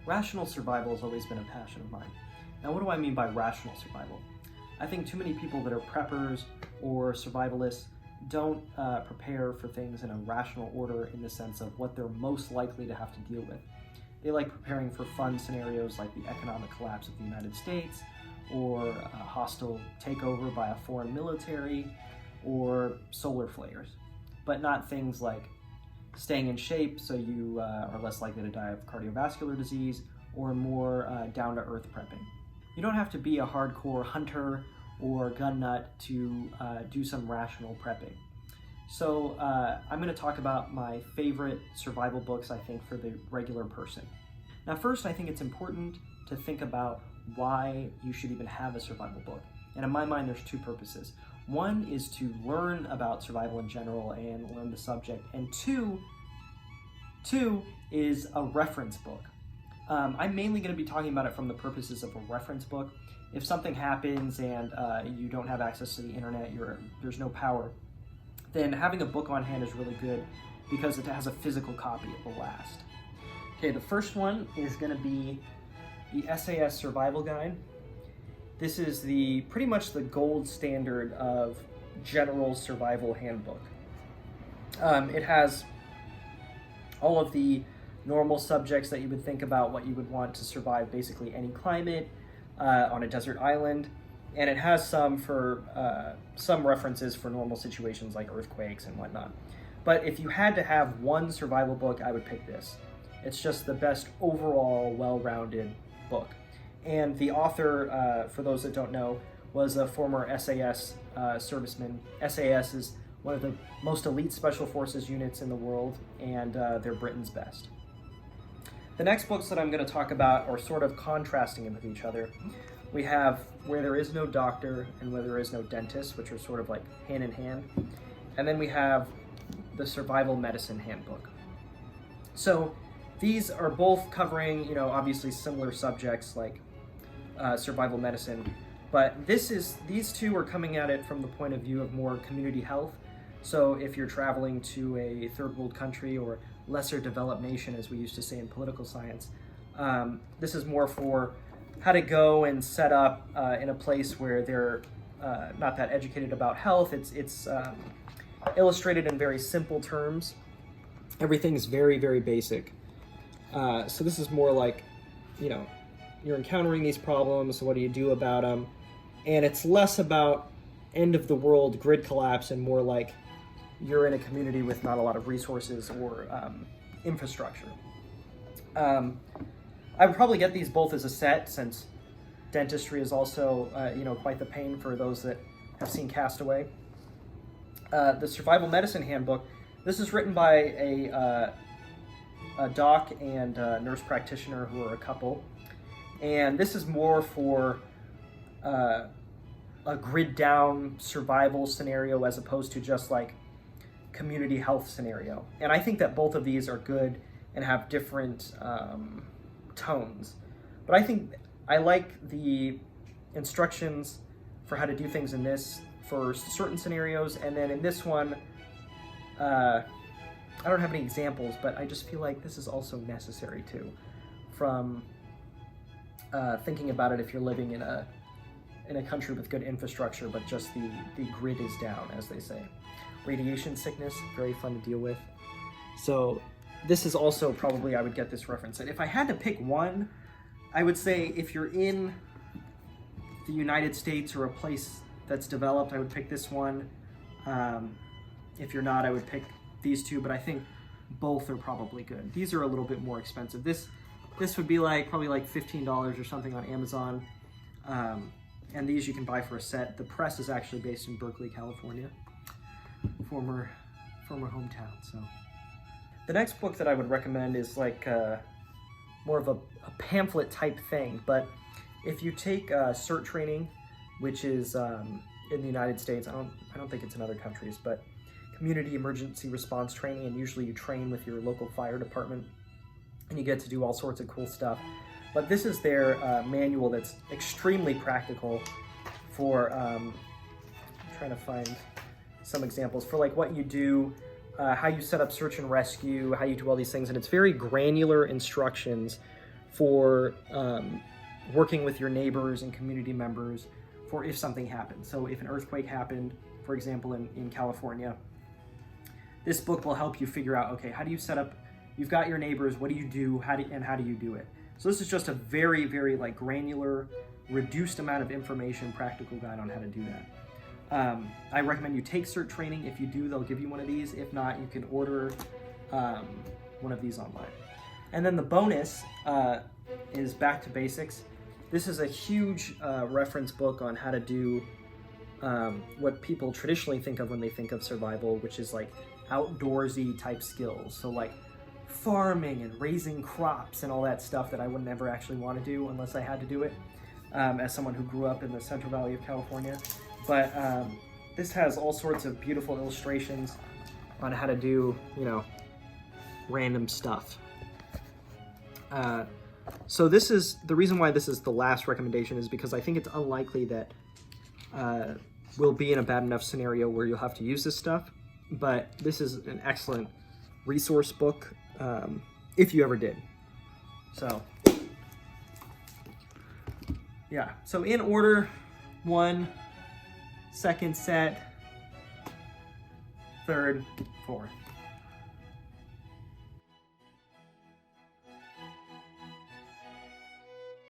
Rational survival has always been a passion of mine. Now, what do I mean by rational survival? I think too many people that are preppers or survivalists don't prepare for things in a rational order in the sense of what they're most likely to have to deal with. They like preparing for fun scenarios like the economic collapse of the United States, or a hostile takeover by a foreign military, or solar flares, but not things like staying in shape so you are less likely to die of cardiovascular disease, or more down-to-earth prepping. You don't have to be a hardcore hunter or gun nut to do some rational prepping. So I'm going to talk about my favorite survival books, I think, for the regular person. Now, first, I think it's important to think about why you should even have a survival book. And in my mind, there's two purposes. One is to learn about survival in general and learn the subject. And two is a reference book. I'm mainly going to be talking about it from the purposes of a reference book. If something happens and you don't have access to the internet, there's no power, then having a book on hand is really good because it has a physical copy. It will last. Okay, the first one is going to be the SAS Survival Guide. This is pretty much the gold standard of general survival handbook. It has all of the normal subjects that you would think about what you would want to survive basically any climate on a desert island, and it has some references for normal situations like earthquakes and whatnot. But if you had to have one survival book, I would pick this. It's just the best overall well-rounded book. And the author, for those that don't know, was a former SAS serviceman. SAS is one of the most elite special forces units in the world, and they're Britain's best. The next books that I'm going to talk about are sort of contrasting them with each other. We have Where There Is No Doctor and Where There Is No Dentist, which are sort of like hand in hand. And then we have the Survival Medicine Handbook. So these are both covering, obviously similar subjects like survival medicine, but these two are coming at it from the point of view of more community health. So if you're traveling to a third world country or lesser developed nation, as we used to say in political science, this is more for how to go and set up in a place where they're not that educated about health. It's illustrated in very simple terms. Everything's very, very basic. So this is more like, you're encountering these problems, so what do you do about them? And it's less about end of the world grid collapse and more like you're in a community with not a lot of resources or infrastructure. I would probably get these both as a set, since dentistry is also quite the pain for those that have seen Castaway. The Survival Medicine Handbook, this is written by a doc and nurse practitioner who are a couple. And this is more for a grid down survival scenario as opposed to just like community health scenario. And I think that both of these are good and have different tones. But I think I like the instructions for how to do things in this for certain scenarios. And then in this one, I don't have any examples, but I just feel like this is also necessary too, from thinking about it if you're living in a country with good infrastructure, but just the grid is down, as they say. Radiation sickness, very fun to deal with. So this is also probably, I would get this reference. And if I had to pick one, I would say if you're in the United States or a place that's developed, I would pick this one. If you're not, I would pick these two, but I think both are probably good. These are a little bit more expensive. This would be probably like $15 or something on Amazon. And these you can buy for a set. The press is actually based in Berkeley, California, former hometown. So the next book that I would recommend is like more of a pamphlet type thing. But if you take CERT training, which is in the United States, I don't think it's in other countries, but community emergency response training, and usually you train with your local fire department and you get to do all sorts of cool stuff. But this is their manual that's extremely practical for, I'm trying to find some examples, for like what you do, how you set up search and rescue, how you do all these things. And it's very granular instructions for working with your neighbors and community members for if something happens. So if an earthquake happened, for example, in California, this book will help you figure out, okay, how do you set up, you've got your neighbors, what do you do, how do you do it? So this is just a very, very like granular, reduced amount of information, practical guide on how to do that. I recommend you take CERT training. If you do, they'll give you one of these. If not, you can order one of these online. And then the bonus is Back to Basics. This is a huge reference book on how to do what people traditionally think of when they think of survival, which is like outdoorsy type skills. So like farming and raising crops and all that stuff that I would never actually want to do unless I had to do it, as someone who grew up in the Central Valley of California. But this has all sorts of beautiful illustrations on how to do, you know, random stuff. So this is the reason why this is the last recommendation, is because I think it's unlikely that we'll be in a bad enough scenario where you'll have to use this stuff. But this is an excellent resource book if you ever did. So yeah, so in order: 1, second set, third, fourth.